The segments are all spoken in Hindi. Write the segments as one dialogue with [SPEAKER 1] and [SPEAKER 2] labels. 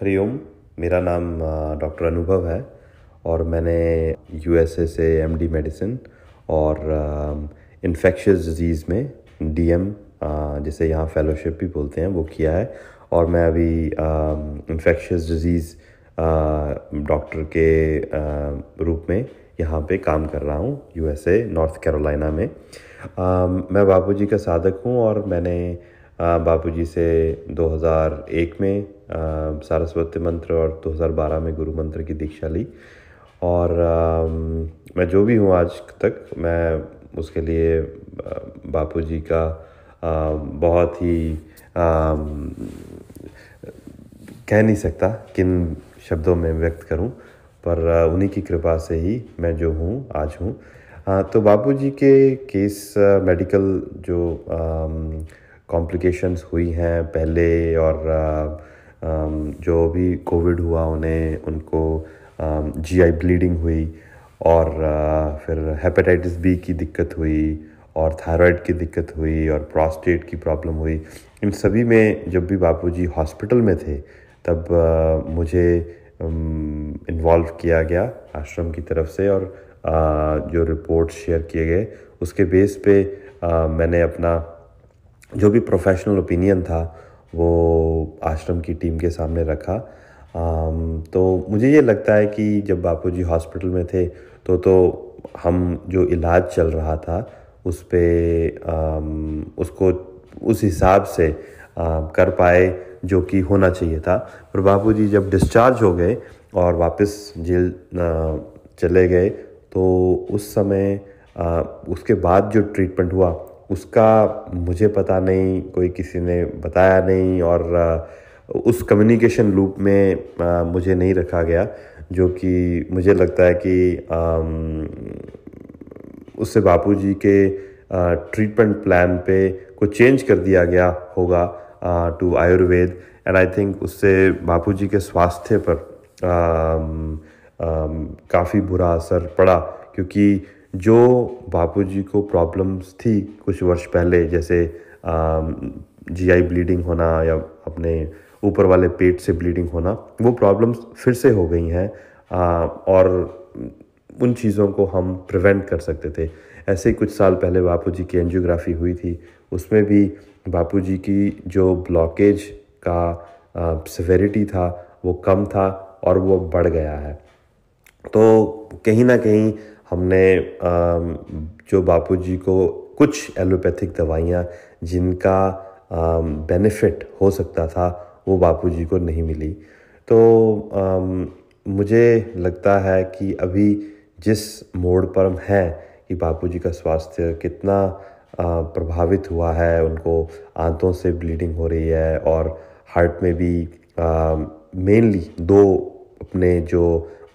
[SPEAKER 1] हरिओम। मेरा नाम डॉक्टर अनुभव है और मैंने यूएसए से एमडी मेडिसिन और इन्फेक्शियस डिजीज़ में डीएम, जिसे यहाँ फेलोशिप भी बोलते हैं, वो किया है। और मैं अभी इन्फेक्शियस डिजीज़ डॉक्टर के रूप में यहाँ पे काम कर रहा हूँ यूएसए नॉर्थ कैरोलिना में। मैं बापूजी का साधक हूँ और मैंने बापूजी से 2001 में सारस्वती मंत्र और 2012 में गुरु मंत्र की दीक्षा ली। और मैं जो भी हूँ आज तक, मैं उसके लिए बापूजी का बहुत ही कह नहीं सकता किन शब्दों में व्यक्त करूं, पर उन्हीं की कृपा से ही मैं जो हूं आज हूं। तो बापूजी के केस मेडिकल जो कॉम्प्लिकेशंस हुई हैं पहले, और जो भी कोविड हुआ उनको जीआई ब्लीडिंग हुई, और फिर हेपेटाइटिस बी की दिक्कत हुई, और थायराइड की दिक्कत हुई, और प्रोस्टेट की प्रॉब्लम हुई। इन सभी में जब भी बापूजी हॉस्पिटल में थे तब मुझे इन्वॉल्व किया गया आश्रम की तरफ से, और जो रिपोर्ट शेयर किए गए उसके बेस पे मैंने अपना जो भी प्रोफेशनल ओपिनियन था वो आश्रम की टीम के सामने रखा। तो मुझे ये लगता है कि जब बापूजी हॉस्पिटल में थे तो हम जो इलाज चल रहा था उस पे उसको उस हिसाब से कर पाए जो कि होना चाहिए था। पर बापूजी जब डिस्चार्ज हो गए और वापस जेल चले गए तो उस समय उसके बाद जो ट्रीटमेंट हुआ उसका मुझे पता नहीं, कोई किसी ने बताया नहीं, और उस कम्युनिकेशन लूप में मुझे नहीं रखा गया, जो कि मुझे लगता है कि उससे बापूजी के ट्रीटमेंट प्लान पे कुछ चेंज कर दिया गया होगा to Ayurveda. And I think उससे बापूजी के स्वास्थ्य पर काफ़ी बुरा असर पड़ा, क्योंकि जो बापूजी को प्रॉब्लम्स थी कुछ वर्ष पहले, जैसे जीआई ब्लीडिंग होना या अपने ऊपर वाले पेट से ब्लीडिंग होना, वो प्रॉब्लम्स फिर से हो गई हैं, और उन चीज़ों को हम प्रिवेंट कर सकते थे। ऐसे ही कुछ साल पहले बापूजी की एंजियोग्राफी हुई थी, उसमें भी बापूजी की जो ब्लॉकेज का सिवेरिटी था वो कम था और वो बढ़ गया है। तो कहीं ना कहीं हमने जो बापूजी को कुछ एलोपैथिक दवाइयाँ जिनका बेनिफिट हो सकता था वो बापूजी को नहीं मिली। तो मुझे लगता है कि अभी जिस मोड़ पर हम हैं कि बापूजी का स्वास्थ्य कितना प्रभावित हुआ है, उनको आंतों से ब्लीडिंग हो रही है और हार्ट में भी मेनली दो अपने जो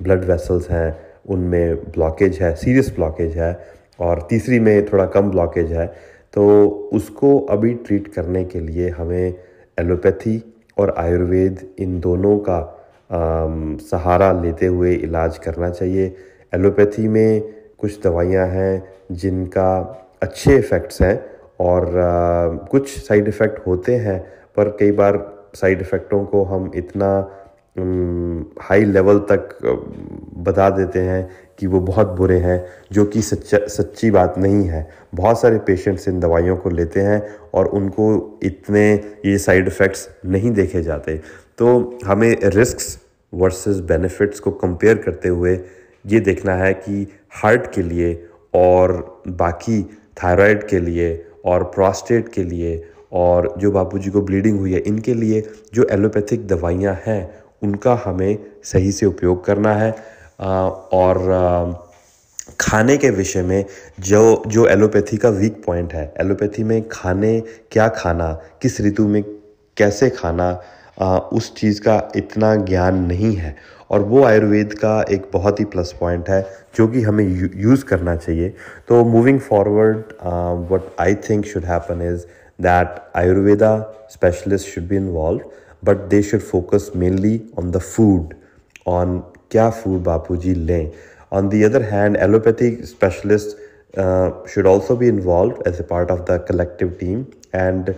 [SPEAKER 1] ब्लड वेसल्स हैं उनमें ब्लॉकेज है, सीरियस ब्लॉकेज है, और तीसरी में थोड़ा कम ब्लॉकेज है। तो उसको अभी ट्रीट करने के लिए हमें एलोपैथी और आयुर्वेद इन दोनों का सहारा लेते हुए इलाज करना चाहिए। एलोपैथी में कुछ दवाइयां हैं जिनका अच्छे इफ़ेक्ट्स हैं, और कुछ साइड इफ़ेक्ट होते हैं, पर कई बार साइड इफ़ेक्टों को हम इतना हाई लेवल तक बता देते हैं कि वो बहुत बुरे हैं, जो कि सच्ची बात नहीं है। बहुत सारे पेशेंट्स इन दवाइयों को लेते हैं और उनको इतने ये साइड इफ़ेक्ट्स नहीं देखे जाते। तो हमें रिस्क्स वर्सेस बेनिफिट्स को कंपेयर करते हुए ये देखना है कि हार्ट के लिए और बाकी थायराइड के लिए और प्रोस्टेट के लिए और जो बापूजी को ब्लीडिंग हुई है इनके लिए जो एलोपैथिक दवाइयाँ हैं उनका हमें सही से उपयोग करना है। और खाने के विषय में जो एलोपैथी का वीक पॉइंट है, एलोपैथी में क्या खाना, किस ऋतु में कैसे खाना, उस चीज़ का इतना ज्ञान नहीं है, और वो आयुर्वेद का एक बहुत ही प्लस पॉइंट है जो कि हमें यूज़ करना चाहिए। तो moving forward what I think should happen is that Ayurveda specialist should be involve, but they should focus mainly on the food, on क्या फूड बापूजी लें। On the other hand, allopathic specialists should also be involved as a part of the collective team, and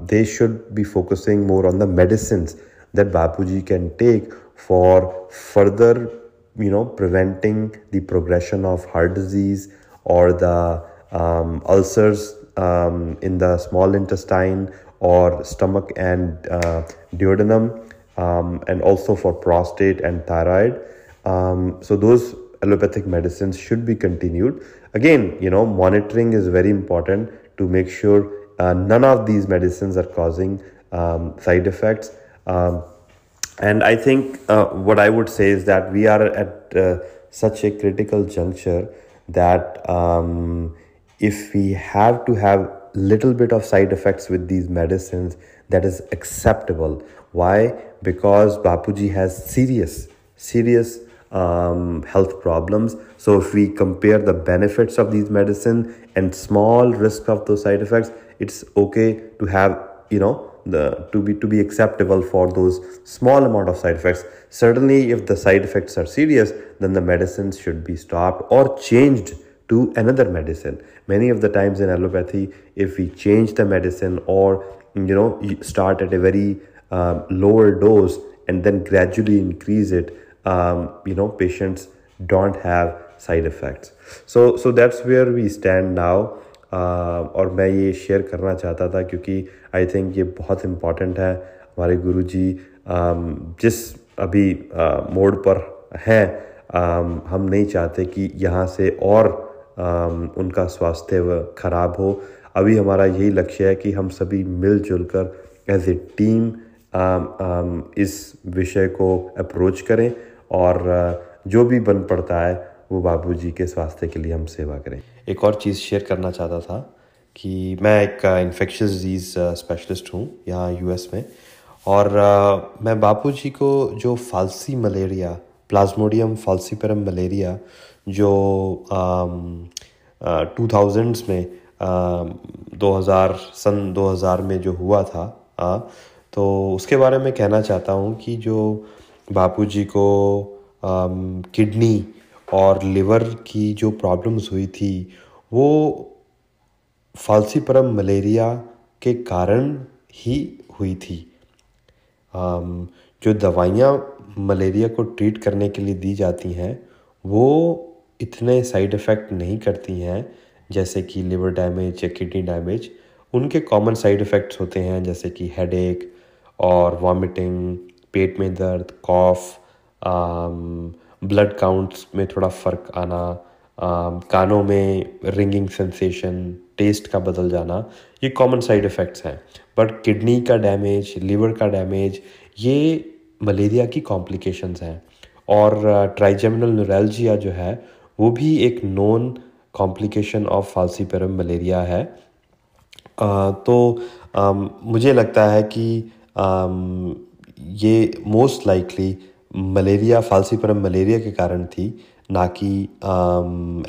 [SPEAKER 1] they should be focusing more on the medicines that Bapuji can take for further, preventing the progression of heart disease or the ulcers in the small intestine or stomach and duodenum, and also for prostate and thyroid. So those allopathic medicines should be continued. Again, monitoring is very important to make sure none of these medicines are causing side effects. And I think what I would say is that we are at such a critical juncture that if we have to have little bit of side effects with these medicines, that is acceptable. Why? Because Bapuji has serious health problems. So if we compare the benefits of these medicine and small risk of those side effects, it's okay to have, to be acceptable for those small amount of side effects. Certainly, if the side effects are serious, then the medicines should be stopped or changed to another medicine. Many of the times in allopathy, if we change the medicine or you start at a very lower dose and then gradually increase it, patients don't have side effects. So that's where we stand now. और मैं ये शेयर करना चाहता था क्योंकि आई थिंक ये बहुत इम्पॉर्टेंट है. हमारे गुरुजी जिस अभी मोड पर हैं, हम नहीं चाहते कि यहाँ से और उनका स्वास्थ्य खराब हो. अभी हमारा यही लक्ष्य है कि हम सभी मिलजुल कर एज ए टीम इस विषय को अप्रोच करें और जो भी बन पड़ता है वो बाबूजी के स्वास्थ्य के लिए हम सेवा करें. एक और चीज़ शेयर करना चाहता था कि मैं एक इन्फेक्शियस डिजीज़ स्पेशलिस्ट हूँ यहाँ यूएस में, और मैं बापूजी को जो फाल्सी मलेरिया, प्लाज्मोडियम फाल्सीपेरम मलेरिया जो 2000s में 2000 में जो हुआ था, तो उसके बारे में कहना चाहता हूँ कि जो बापूजी को किडनी और लिवर की जो प्रॉब्लम्स हुई थी वो फाल्सीपेरम मलेरिया के कारण ही हुई थी. जो दवाइयाँ मलेरिया को ट्रीट करने के लिए दी जाती हैं वो इतने साइड इफ़ेक्ट नहीं करती हैं जैसे कि लिवर डैमेज या किडनी डैमेज. उनके कॉमन साइड इफ़ेक्ट्स होते हैं जैसे कि हेडेक और वॉमिटिंग, पेट में दर्द, कॉफ, ब्लड काउंट्स में थोड़ा फ़र्क आना, कानों में रिंगिंग सेंसेशन, टेस्ट का बदल जाना, ये कॉमन साइड इफ़ेक्ट्स हैं. बट किडनी का डैमेज, लिवर का डैमेज, ये मलेरिया की कॉम्प्लिकेशंस हैं. और ट्राइजेमिनल न्यूरैल्जिया जो है वो भी एक known complication of falciparum malaria है. तो मुझे लगता है कि ये most likely malaria, falciparum malaria के कारण थी, ना कि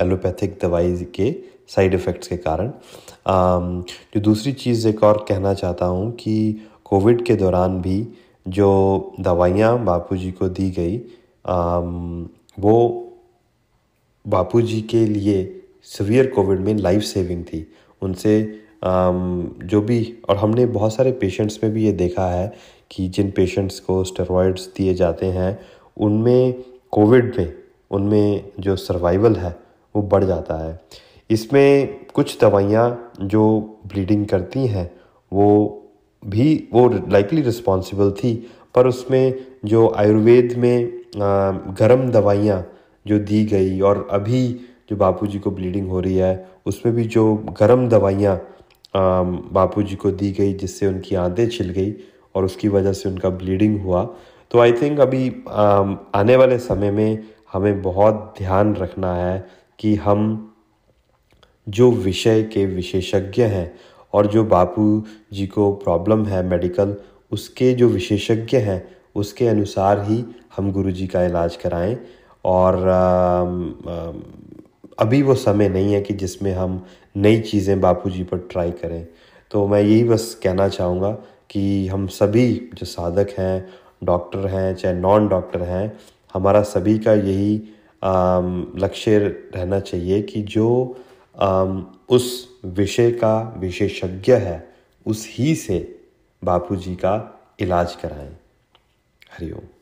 [SPEAKER 1] एलोपैथिक दवाई के साइड इफ़ेक्ट्स के कारण. जो दूसरी चीज़ एक और कहना चाहता हूँ कि कोविड के दौरान भी जो दवाइयाँ बापूजी को दी गई वो बापूजी के लिए सीवियर कोविड में लाइफ सेविंग थी. उनसे जो भी, और हमने बहुत सारे पेशेंट्स में भी ये देखा है कि जिन पेशेंट्स को स्टेरॉइड्स दिए जाते हैं उनमें कोविड में उनमें जो सर्वाइवल है वो बढ़ जाता है. इसमें कुछ दवाइयाँ जो ब्लीडिंग करती हैं वो लाइकली रिस्पॉन्सिबल थी, पर उसमें जो आयुर्वेद में गर्म दवाइयाँ जो दी गई, और अभी जो बापूजी को ब्लीडिंग हो रही है उसमें भी जो गर्म दवाइयाँ बापूजी को दी गई जिससे उनकी आंतें छिल गई और उसकी वजह से उनका ब्लीडिंग हुआ. तो आई थिंक अभी आने वाले समय में हमें बहुत ध्यान रखना है कि हम जो विषय के विशेषज्ञ हैं और जो बापूजी को प्रॉब्लम है मेडिकल, उसके जो विशेषज्ञ हैं उसके अनुसार ही हम गुरुजी का इलाज कराएं. और अभी वो समय नहीं है कि जिसमें हम नई चीज़ें बापूजी पर ट्राई करें. तो मैं यही बस कहना चाहूँगा कि हम सभी जो साधक हैं, डॉक्टर हैं चाहे नॉन डॉक्टर हैं, हमारा सभी का यही लक्ष्य रहना चाहिए कि जो उस विषय का विशेषज्ञ है उस ही से बापूजी का इलाज कराएं. हरिओम।